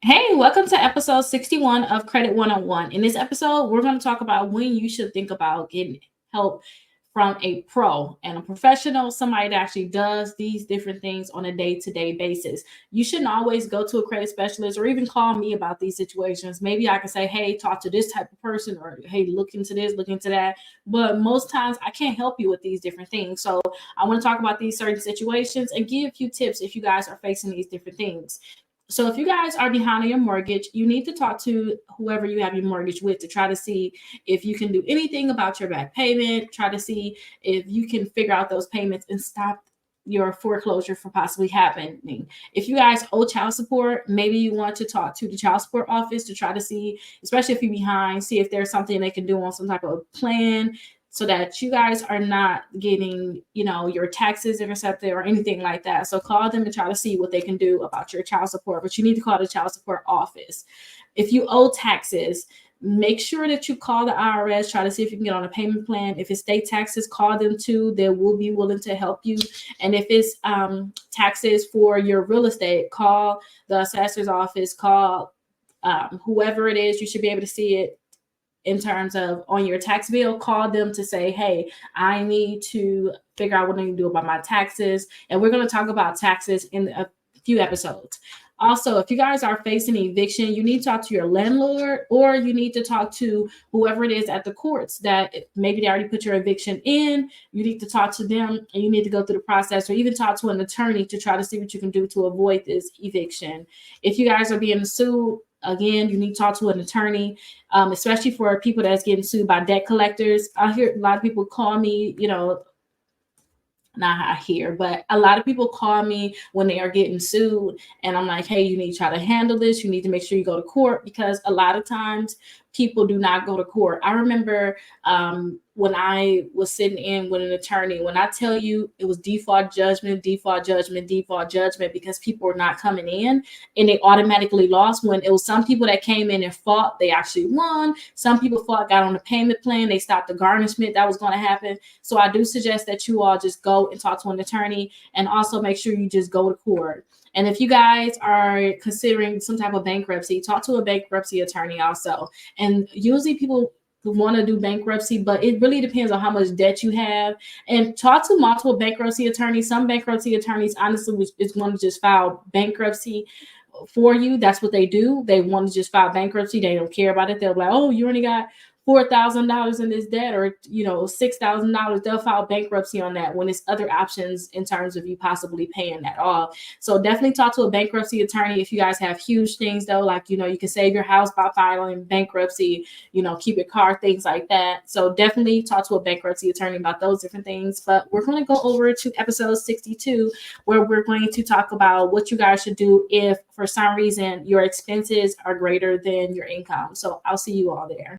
Hey, welcome to episode 61 of Credit 101. In this episode, we're going to talk about when you should think about getting help from a pro and a professional, somebody that actually does these different things on a day to day basis. You shouldn't always go to a credit specialist or even call me about these situations. Maybe I can say, hey, talk to this type of person, or hey, look into this, look into that. But most times, I can't help you with these different things. So I want to talk about these certain situations and give you tips if you guys are facing these different things. So if you guys are behind on your mortgage, you need to talk to whoever you have your mortgage with to try to see if you can do anything about your back payment, try to see if you can figure out those payments and stop your foreclosure from possibly happening. If you guys owe child support, maybe you want to talk to the child support office to try to see, especially if you're behind, see if there's something they can do on some type of plan so that you guys are not getting, your taxes intercepted or anything like that. So call them and try to see what they can do about your child support, but you need to call the child support office. If you owe taxes, make sure that you call the IRS, try to see if you can get on a payment plan. If it's state taxes, call them too. They will be willing to help you. And if it's taxes for your real estate, call the assessor's office, call whoever it is. You should be able to see it in terms of on your tax bill. Call them to say, hey, I need to figure out what I need to do about my taxes. And we're going to talk about taxes in a few episodes. Also, if you guys are facing eviction, you need to talk to your landlord, or you need to talk to whoever it is at the courts that maybe they already put your eviction in. You need to talk to them, and you need to go through the process, or even talk to an attorney to try to see what you can do to avoid this eviction. If you guys are being sued, again, you need to talk to an attorney, especially for people that's getting sued by debt collectors. I hear a lot of people call me, not here, but a lot of people call me when they are getting sued. And I'm like, hey, you need to try to handle this. You need to make sure you go to court, because a lot of times people do not go to court. I remember when I was sitting in with an attorney, when I tell you it was default judgment, default judgment, default judgment, because people were not coming in and they automatically lost. When it was some people that came in and fought, they actually won. Some people fought, got on the payment plan, they stopped the garnishment that was going to happen. So I do suggest that you all just go and talk to an attorney, and also make sure you just go to court. And if you guys are considering some type of bankruptcy, talk to a bankruptcy attorney also. And usually people want to do bankruptcy, but it really depends on how much debt you have. And talk to multiple bankruptcy attorneys. Some bankruptcy attorneys honestly is going to just file bankruptcy for you. That's what they do. They want to just file bankruptcy. They don't care about it. They're like, oh, you only got $4,000 in this debt, or $6,000. They'll file bankruptcy on that when it's other options in terms of you possibly paying that off. So definitely talk to a bankruptcy attorney. If you guys have huge things though, like you can save your house by filing bankruptcy, keep your car, things like that. So definitely talk to a bankruptcy attorney about those different things. But we're going to go over to episode 62, where we're going to talk about what you guys should do if for some reason your expenses are greater than your income. So I'll see you all there.